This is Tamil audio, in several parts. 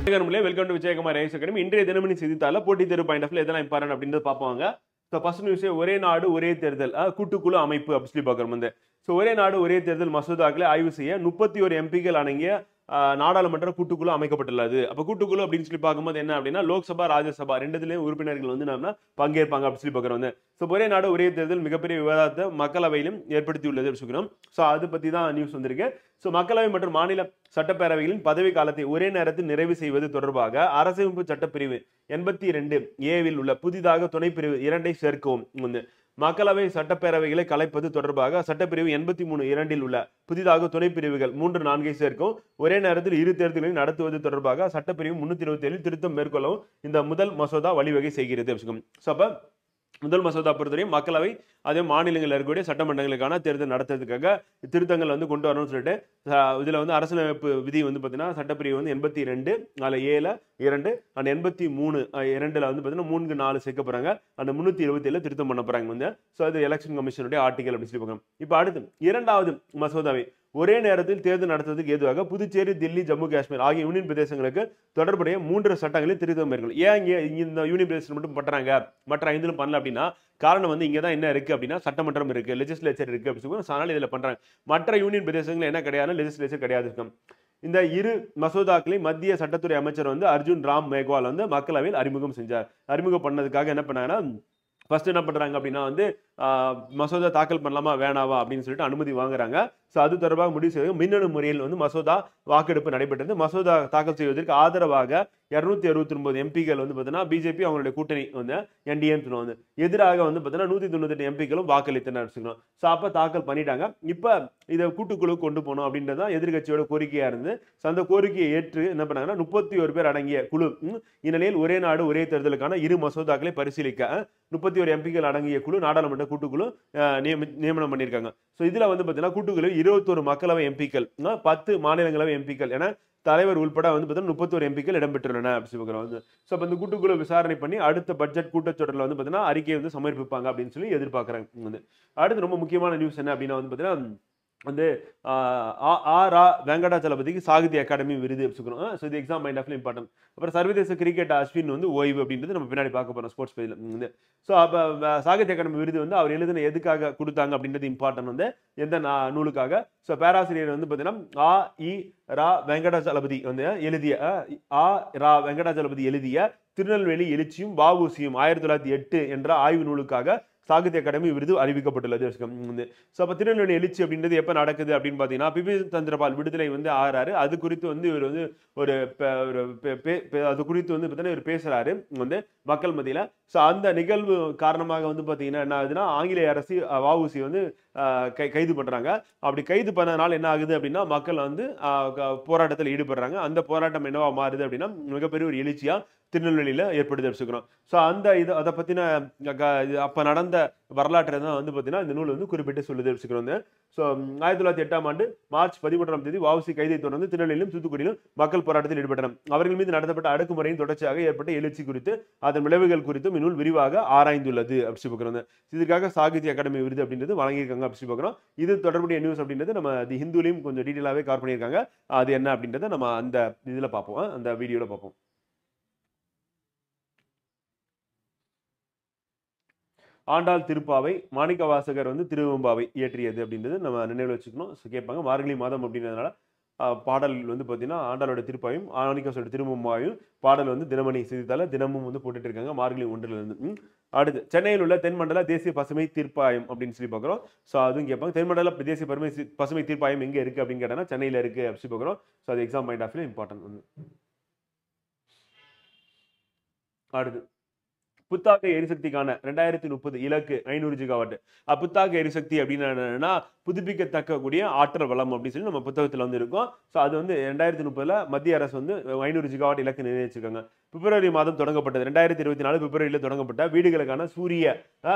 Welcome to Vijayakumar IS academy. இன்றைய தினமணி செய்தித்தாள போட்டித் தேர்வு பாயிண்ட் ஆஃப் எதெல்லாம் இம்பார்ட்டன்ட் அப்படின்றது பார்ப்பாங்க. ஸோ ஃபர்ஸ்ட் நியூஸே ஒரே நாடு ஒரே தேர்தல் கூட்டுக்குழு அமைப்பு அப்படி சொல்லி பார்க்குறோம் வந்து. ஸோ ஒரே நாடு ஒரே தேர்தல் மசோதாக்களை ஆய்வு செய்ய 31 எம்பிக்கள் அடங்கிய நாடாளுமன்ற கூட்டுக்குழு அமைக்கப்பட்டுள்ளது. அப்ப கூட்டுக்குழு அப்படின்னு சொல்லி பார்க்கும்போது என்ன அப்படின்னா லோக்சபா ராஜ்யசபா ரெண்டுலயும் உறுப்பினர்கள் வந்து நம்ம பங்கேற்பாங்க அப்படின்னு சொல்லி பார்க்குறோம் வந்து. ஸோ ஒரே நாடு ஒரே தேர்தல் மிகப்பெரிய விவாதத்தை மக்களவையிலும் ஏற்படுத்தி உள்ளது அப்படின்னு சொல்கிறோம். ஸோ அதை பத்தி தான் நியூஸ் வந்திருக்கு. ஸோ மக்களவை மற்றும் மாநில சட்டப்பேரவைகளின் பதவி காலத்தை ஒரே நேரத்தில் நிறைவு செய்வது தொடர்பாக அரசமைப்பு சட்டப்பிரிவு 82A உள்ள புதிதாக துணைப்பிரிவு 2 சேர்க்கவும் வந்து. மக்களவை சட்டப்பேரவைகளை கலைப்பது தொடர்பாக சட்டப்பிரிவு 83(2) உள்ள புதிதாக துணைப்பிரிவுகள் 3, 4 சேர்க்கவும் ஒரே நேரத்தில் இரு தேர்தல்களை நடத்துவது தொடர்பாக சட்டப்பிரிவு 327 திருத்தம் மேற்கொள்ளவும் இந்த முதல் மசோதா வழிவகை செய்கிறது. அப்ப முதல் மசோதா பொறுத்தவரையும் மக்களவை அதே மாநிலங்களில் இருக்கக்கூடிய சட்டமன்றங்களுக்கான தேர்தல் நடத்துறதுக்காக திருத்தங்கள் வந்து கொண்டு வரணும்னு சொல்லிட்டு இதுல வந்து அரசியலமைப்பு விதி வந்து பாத்தீங்கன்னா சட்டப்பிரிவு வந்து 82 அதுல 7 2 அண்ட் 83 2ல வந்து பாத்தீங்கன்னா 3 4 சேர்க்க போறாங்க. அந்த 327 திருத்தம் பண்ண போறாங்க வந்து. ஸோ அது எலெக்ஷன் கமிஷனுடைய ஆர்டிகல் அப்படின்னு சொல்லி பார்க்கணும். இப்போ அடுத்து இரண்டாவது மசோதாவை ஒரே நேரத்தில் தேர்தல் நடத்துவதற்கு ஏதுவாக புதுச்சேரி, தில்லி, ஜம்மு காஷ்மீர் ஆகிய யூனியன் பிரதேசங்களுக்கு தொடர்புடைய 3 சட்டங்களில் திருத்தம் மேற்கொள்ளும். ஏன் இங்க இந்த யூனியன் பிரதேசம் மட்டும் பண்றாங்க மற்ற 5 பண்ணல அப்படின்னா காரணம் வந்து இங்க தான் என்ன இருக்கு அப்படின்னா சட்டமன்றம் இருக்கு, லெஜிஸ்லேச்சர் இருக்கு அப்படின்னு சொல்லி அதனால இதுல பண்றாங்க. மற்ற யூனியன் பிரதேசங்கள் என்ன கிடையாது, லெஜிஸ்லேச்சர் கிடையாது இருக்கும். இந்த இரு மசோதாக்களை மத்திய சட்டத்துறை அமைச்சர் வந்து அர்ஜுன் ராம் மேக்வால் வந்து மக்களவையில் அறிமுகம் செஞ்சார். அறிமுகம் பண்ணதுக்காக என்ன பண்ணாங்கன்னா ஃபர்ஸ்ட் என்ன பண்றாங்க அப்படின்னா வந்து மசோதா தாக்கல் பண்ணலாமா வேணாவா அப்படின்னு சொல்லிட்டு அனுமதி வாங்குறாங்க. ஸோ அது தொடர்பாக முடிவு செய்து மின்னணு முறையில் வந்து மசோதா வாக்கெடுப்பு நடைபெற்றது. மசோதா தாக்கல் செய்வதற்கு ஆதரவாக 269 எம்பிக்கள் வந்து பார்த்தீங்கன்னா பிஜேபி அவங்களுடைய கூட்டணி வந்து என்டிஏன்னு வந்து எதிராக வந்து பார்த்தீங்கன்னா 198 எம்பிக்களும் வாக்களித்தனர். ஸோ அப்போ தாக்கல் பண்ணிட்டாங்க. இப்போ இதை கூட்டுக்குழு கொண்டு போகணும் அப்படின்றதான் எதிர்கட்சியோட கோரிக்கையா இருந்து அந்த கோரிக்கையை ஏற்று என்ன பண்ணாங்கன்னா 31 பேர் அடங்கிய குழு இந்நிலையில் ஒரே நாடு ஒரே தேர்தலுக்கான இரு மசோதாக்களை பரிசீலிக்க 31 எம்பிக்கள் அடங்கிய குழு நாடாளுமன்ற கூட்டுக்குழு நியமனம் பண்ணியிருக்காங்க. ஸோ இதுல வந்து பார்த்தீங்கன்னா கூட்டுக்குழு 21 மக்களவை எம்பிக்கள் 10 மாநிலங்களவை எம்பிக்கள் என தலைவர் உள்பட வந்து பார்த்தீங்கன்னா 31 எம்பிக்கள் இடம்பெற்றுள்ளன அப்படின்னு சொல்லுவாங்க. ஸோ அப்போ இந்த கூட்டுக்குழு விசாரணை பண்ணி அடுத்த பட்ஜெட் கூட்டத்தொடரில் வந்து பார்த்தீங்கன்னா அறிக்கையை வந்து சமர்ப்பிப்பாங்க அப்படின்னு சொல்லி எதிர்பார்க்குறாங்க வந்து. அடுத்து ரொம்ப முக்கியமான நியூஸ் என்ன அப்படின்னா வந்து பார்த்தீங்கன்னா வந்து ரா வெங்கடாச்சலபதிக்கு சாகித்ய அகாடமி விருது சொல்லுறோம். ஸோ இது எக்ஸாம் மைண்ட் ஆஃப்ல இம்பார்ட்டன்ட். அப்புறம் சர்வதேச கிரிக்கெட் அஸ்வின் வந்து ஓய்வு அப்படின்றது நம்ம பின்னாடி பார்க்க போறோம் ஸ்போர்ட்ஸ் பேஜ்ல வந்து. ஸோ அப்போ சாகித்ய அகாடமி விருது வந்து அவர் எழுதின எதுக்காக கொடுத்தாங்க அப்படின்றது இம்பார்ட்டன்ட் வந்து எந்த நூலுக்காக. ஸோ பேராசிரியர் வந்து பார்த்தீங்கன்னா ரா வெங்கடாச்சலபதி வந்து எழுதிய ரா வெங்கடாச்சலபதி எழுதிய திருநெல்வேலி எழுச்சியும் வஉசியும் 1908 என்ற ஆய்வு நூலுக்காக சாகித்ய அகாடமி விருது அறிவிக்கப்பட்டுள்ளது. ஸோ அப்போ திருநெல்வேலி எழுச்சி அப்படின்றது எப்போ நடக்குது அப்படின்னு பார்த்தீங்கன்னா பிபின் சந்திரபால் விடுதலை வந்து ஆகிறாரு. அது குறித்து வந்து இவர் வந்து அது குறித்து வந்து பார்த்தீங்கன்னா இவர் பேசுறாரு வந்து மக்கள் மத்தியில. ஸோ அந்த நிகழ்வு காரணமாக வந்து பார்த்தீங்கன்னா என்ன ஆகுதுன்னா ஆங்கிலேய அரசு வஉசி வந்து கைது பண்றாங்க. அப்படி கைது பண்ணனால என்ன ஆகுது அப்படின்னா மக்கள் வந்து போராட்டத்தில் ஈடுபடுறாங்க. அந்த போராட்டம் என்னவா மாறுது அப்படின்னா மிகப்பெரிய ஒரு எழுச்சியா திருநெல்வேலியில ஏற்படுத்தி வச்சுக்கிறோம். ஸோ அந்த இது அதை பத்தின அப்ப நடந்த வரலாற்றை தான் வந்து பார்த்தீங்கன்னா இந்த நூல் வந்து குறிப்பிட்டு சொல்லுது வச்சுக்கிறோம். ஸோ 1908 மார்ச் 11 வஉசி கைதை தொடர்ந்து திருநெல்வேலியிலும் தூத்துக்குடியிலும் மக்கள் போராட்டத்தில் ஈடுபட்டனர். அவர்கள் மீது நடத்தப்பட்ட அடக்குமுறையின் தொடர்ச்சியாக ஏற்பட்ட எழுச்சி குறித்து அதன் விளைவுகள் குறித்தும் இந்நூல் விரிவாக ஆராய்ந்துள்ளது அப்படி பார்க்கிறோம். இதுக்காக சாகித்ய அகாடமி விருது அப்படின்றது வழங்கியிருக்காங்க அப்படி பார்க்கிறோம். இது தொடர்புடைய நியூஸ் அப்படின்றது நம்ம தி ஹிந்துலையும் கொஞ்சம் டீட்டெயிலாகவே கவர் பண்ணியிருக்காங்க. அது என்ன அப்படின்றத நம்ம அந்த இதுல பார்ப்போம், அந்த வீடியோல பார்ப்போம். ஆண்டாள் திருப்பாவை மாணிக்கவாசகர் வந்து திருவெம்பாவை இயற்றியது அப்படின்றது நம்ம நினைவில் வச்சுக்கணும். கேட்பாங்க மார்கழி மாதம் அப்படின்றதுனால பாடல் வந்து பார்த்தீங்கன்னா ஆண்டாளோட திருப்பாவையும் மாணிக்கவாசகரோட திருவெம்பாவையும் பாடல் வந்து தினமணி செய்தித்தாள தினமும் வந்து போட்டுட்டு இருக்காங்க மார்கழி 1ல இருந்து. அடுத்து சென்னையில் உள்ள தென்மண்டல தேசிய பசுமை தீர்ப்பாயம் அப்படின்னு சொல்லி பார்க்குறோம். ஸோ அதுவும் கேட்பாங்க தென்மண்டல தேசிய பசுமை தீர்ப்பாயம் எங்கே இருக்கு அப்படின்னு கேட்டாங்கன்னா சென்னையில் இருக்கு அப்படின்னு பார்க்குறோம். ஸோ அது exam point of view important வந்து. அடுத்து புத்தாக்க எரிசக்திக்கான 2030 இலக்கு 500 ஜிகாவாட். புத்தாக்க எரிசக்தி அப்படின்னு என்னன்னா புதுப்பிக்கத்தக்க கூடிய ஆற்றல் வளம் அப்படின்னு சொல்லி நம்ம புத்தகத்துல வந்து இருக்கும். ஸோ அது வந்து 2030 மத்திய அரசு வந்து 500 ஜிகாவாட் இலக்கு நிர்ணயிச்சிருக்காங்க. பிப்ரவரி மாதம் தொடங்கப்பட்டது. 2024 பிப்ரவரியில் தொடங்கப்பட்ட வீடுகளுக்கான சூரிய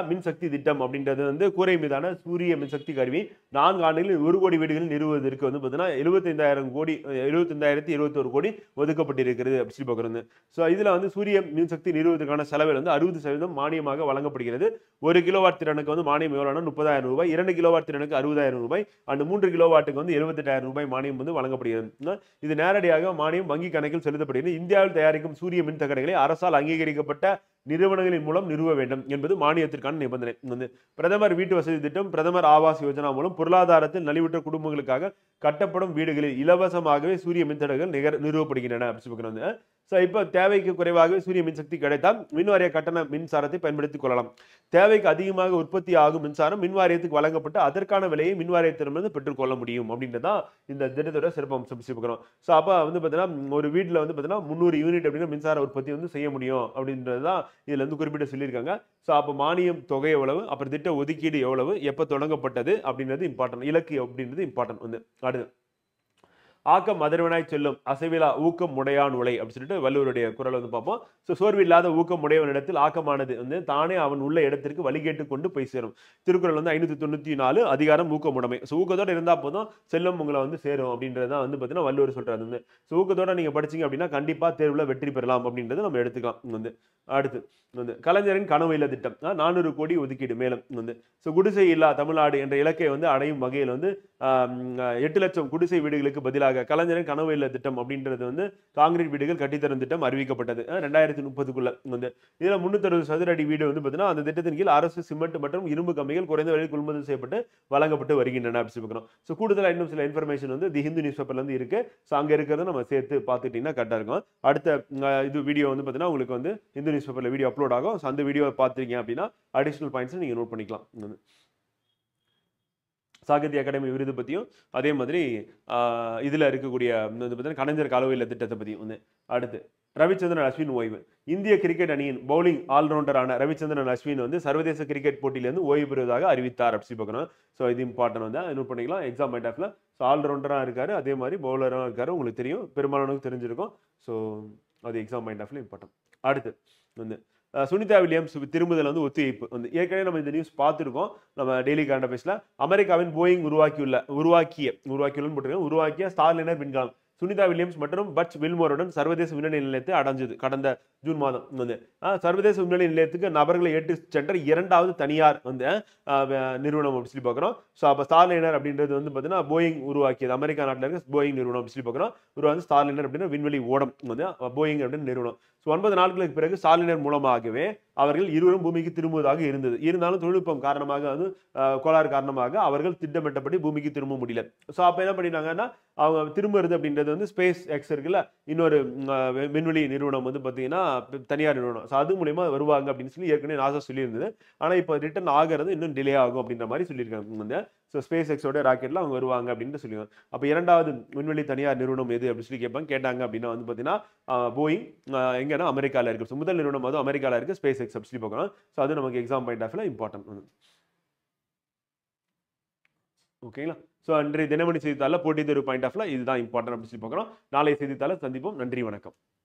மின்சக்தி திட்டம் அப்படின்றது வந்து கூரை மீதான சூரிய மின்சக்தி கருவி 4 ஆண்டுகளில் 1 கோடி வீடுகளில் நிறுவுவதற்கு வந்து பார்த்தீங்கன்னா 75,021 கோடி ஒதுக்கப்பட்டிருக்கிறது அப்படி சொல்லி பார்க்குறது. ஸோ இதில் வந்து சூரிய மின்சக்தி நிறுவுவதற்கான செலவில் வந்து 60% மானியமாக வழங்கப்படுகிறது. 1 கிலோவாட் திறனுக்கு வந்து மானியம் எவ்வளோனா 30,000 ரூபாய், 2 கிலோவாட் திறனுக்கு 60,000 ரூபாய் அண்ட் 3 கிலோவாட்டுக்கு வந்து 78,000 ரூபாய் மானியம் வந்து வழங்கப்படுகிறது. இது நேரடியாக மானியம் வங்கி கணக்கில் செலுத்தப்படுகிறது. இந்தியாவில் தயாரிக்கும் சூரிய மின் தகடுகளை அரசால் அங்கீகரிக்கப்பட்ட நிறுவனங்களின் மூலம் நிறுவ வேண்டும் என்பது மானியத்திற்கான நிபந்தனை. வந்து பிரதமர் வீட்டு வசதி திட்டம், பிரதமர் ஆவாஸ் யோஜனா மூலம் பொருளாதாரத்தில் நலிவுற்ற குடும்பங்களுக்காக கட்டப்படும் வீடுகளில் இலவசமாகவே சூரிய மின்தகடுகள் நிறுவப்படுகின்றன அப்படி சொல்லுறாங்க. ஸோ இப்போ தேவைக்கு குறைவாகவே சூரிய மின்சக்தி கிடைத்தால் மின்வாரிய கட்டண மின்சாரத்தை பயன்படுத்திக் கொள்ளலாம். தேவைக்கு அதிகமாக உற்பத்தி ஆகும் மின்சாரம் மின்வாரியத்துக்கு வழங்கப்பட்டு அதற்கான விலையை மின்வாரியத்திடமிருந்து பெற்றுக்கொள்ள முடியும் அப்படின்றதான் இந்த திட்டத்தோட சிறப்பம்சம் பார்க்கிறோம். ஸோ அப்போ வந்து பார்த்தீங்கன்னா ஒரு வீட்டில் வந்து பார்த்தீங்கன்னா 300 யூனிட் அப்படின்னு மின்சார உற்பத்தி வந்து செய்ய முடியும் அப்படின்றது தான் இதுல இருந்து குறிப்பிட்டு சொல்லியிருக்காங்க. ஸோ அப்போ மானியம் தொகை எவ்வளவு, அப்புறம் திட்ட ஒதுக்கீடு எவ்வளவு, எப்போ தொடங்கப்பட்டது அப்படின்றது இம்பார்ட்டன்ட், இலக்கு அப்படின்றது இம்பார்ட்டன்ட். வந்து அடுத்து ஆக்கம் மதர்வனாய் செல்லும் அசைவிலா ஊக்கம் உடையான் உலை அப்படின்னு சொல்லிட்டு வள்ளுவருடைய குரல் வந்து பார்ப்போம். ஸோ சோர்வில்லாத ஊக்கம் உடையவனிடத்தில் ஆக்கமானது வந்து தானே அவன் உள்ள இடத்திற்கு வழிகேட்டு கொண்டு போய் சேரும். திருக்குறள் வந்து 594 அதிகாரம் ஊக்கமுடைமை. ஸோ ஊக்கத்தோட இருந்தா போதும் செல்லும் உங்களை வந்து சேரும் அப்படின்றதான் வந்து பார்த்தீங்கன்னா வள்ளுவர் சொல்றாரு. வந்து ஸோ ஊக்கத்தோட நீங்க படிச்சீங்க அப்படின்னா கண்டிப்பா தேர்வுல வெற்றி பெறலாம் அப்படின்றத நம்ம எடுத்துக்கலாம். வந்து அடுத்து வந்து கலைஞரின் கனவு இல்ல திட்டம் 400 கோடி ஒதுக்கீடு மேலும் வந்து ஸோ குடிசை இல்லா தமிழ்நாடு என்ற இலக்கை வந்து அடையும் வகையில் வந்து 8 லட்சம் குடிசை வீடுகளுக்கு பதிலாக கலைஞரின் கனவு இல்ல திட்டம் அப்படின்றது வந்து காங்கிரீட் வீடுகள் கட்டித்தரும் திட்டம் அறிவிக்கப்பட்டது 2030க்குள்ள. வந்து இதுல 360 சதுர அடி வீடு வந்து பார்த்தீங்கன்னா அந்த திட்டத்தின் கீழ் அரசு சிமெண்ட் மற்றும் இரும்பு கம்பிகள் குறைந்த விலையில் கொள்முதல் செய்யப்பட்டு வழங்கப்பட்டு வருகின்றன அப்படி சொல்லிக்கிறோம். ஸோ கூடுதலாக இன்னும் சில இன்ஃபர்மேஷன் வந்து தி ஹிந்து நியூஸ் பேப்பர்ல இருந்து இருக்கு. ஸோ அங்க இருக்கிறத நம்ம சேர்த்து பார்த்துட்டீங்கன்னா கரெக்டாக இருக்கும். அடுத்த இது வீடியோ வந்து பார்த்தீங்கன்னா உங்களுக்கு வந்து ஹிந்து நியூஸ் பேப்பர்ல வீடியோ அப்லோட் ஆகும். ஸோ அந்த வீடியோ பார்த்துருக்கீங்க அப்படின்னா அடிஷனல் பாயிண்ட்ஸ் நீங்க நோட் பண்ணிக்கலாம். சாகித்ய அகாடமி விருது பற்றியும் அதே மாதிரி இதில் இருக்கக்கூடிய கலைஞர் கனவு இல்ல திட்டத்தை பற்றியும் வந்து அடுத்து ரவிச்சந்திரன் அஸ்வின் ஓய்வு. இந்திய கிரிக்கெட் அணியின் பவுலிங் ஆல்ரவுண்டரான ரவிச்சந்திரன் அஸ்வின் வந்து சர்வதேச கிரிக்கெட் போட்டியிலிருந்து ஓய்வு பெறுவதாக அறிவித்தார் அப்படி பார்க்கணும். ஸோ இது இம்பார்ட்டன் வந்து நோட் பண்ணிக்கலாம் எக்ஸாம் பாயிண்ட் ஆஃப்ல. ஸோ ஆல்ரவுண்டராக இருக்காரு, அதே மாதிரி பவுலராக இருக்காரு, உங்களுக்கு தெரியும், பெரும்பாலானவங்களுக்கு தெரிஞ்சிருக்கும். ஸோ அது எக்ஸாம் பாயிண்ட் ஆஃப்ல இம்பார்ட்டன். அடுத்து வந்து சுனிதா வில்லியம்ஸ் திரும்புதல் வந்து ஒத்திவைப்பு. வந்து ஏற்கனவே நம்ம இந்த நியூஸ் பார்த்துருக்கோம் நம்ம டெய்லி கரண்ட் அஃபேர்ஸ்ல. அமெரிக்காவின் போயிங் உருவாக்கிய ஸ்டார்லைனர் விண்கலம் சுனிதா வில்லியம்ஸ் மற்றும் பட்ச் வில்மோருடன் சர்வதேச விண்வெளி நிலையத்தை அடைஞ்சது கடந்த ஜூன் மாதம். வந்து சர்வதேச விண்வெளி நிலையத்துக்கு நபர்களை ஏற்று சென்ற 2வது தனியார் வந்து நிறுவனம் அப்படி சொல்லி பார்க்குறோம். ஸோ அப்போ ஸ்டார்லைனர் அப்படின்றது வந்து பார்த்தீங்கன்னா போயிங் உருவாக்கியது, அமெரிக்கா நாட்டில் இருக்க போயிங் நிறுவனம் அப்படி சொல்லி பார்க்குறோம். உருவாந்து ஸ்டார்லைனர் அப்படின்னா விண்வெளி ஓடம் வந்து போயிங் அப்படின்னு நிறுவனம். ஸோ 9 நாட்களுக்கு பிறகு ஸ்டார்லைனர் மூலமாகவே அவர்கள் இருவரும் பூமிக்கு திரும்புவதாக இருந்தது. இருந்தாலும் தொழில்நுட்பம் காரணமாக வந்து கோளாறு காரணமாக அவர்கள் திட்டமிட்டபடி பூமிக்கு திரும்ப முடியல. ஸோ அப்போ என்ன பண்ணிட்டாங்கன்னா அவங்க திரும்புறது அப்படின்றது வந்து ஸ்பேஸ் எக்ஸ் இருக்குல்ல, இன்னொரு விண்வெளி நிறுவனம் வந்து பார்த்தீங்கன்னா தனியார் நிறுவனம். ஸோ அது மூலயமா வருவாங்க அப்படின்னு சொல்லி ஏற்கனவே நாசா சொல்லியிருந்தது. ஆனால் இப்போ ரிட்டர்ன் ஆகிறது இன்னும் டிலே ஆகும் அப்படின்ற மாதிரி சொல்லியிருக்காங்க. வந்து ஸோ ஸ்பேஸ் எக்ஸோட ராக்கெட்ல அவங்க வருவாங்க அப்படின்னு சொல்லுவாங்க. அப்போ 2வது விண்வெளி தனியார் நிறுவனம் எது அப்படின்னு சொல்லி கேட்டாங்க அப்படின்னா வந்து பார்த்தீங்கன்னா போயிங் எங்கன்னா அமெரிக்காவில் இருக்கு. ஸோ முதல் நிறுவனம் அது அமெரிக்காவில் இருக்கு, ஸ்பேஸ் எக்ஸ் அப்படி பார்க்கலாம். ஸோ அது நமக்கு எக்ஸாம் பாயிண்ட் ஆஃப்ல இம்பார்ட்டன்ட். ஓகேங்களா? ஸோ அன்றைய தினமணி செய்தித்தாளில் போட்டித் தேர்வு பாயிண்ட் ஆஃப்ல இதுதான் இம்பார்ட்டன்ட் அப்படின்னு சொல்லி பார்க்குறோம். நாளைய செய்தித்தாளை சந்திப்போம். நன்றி, வணக்கம்.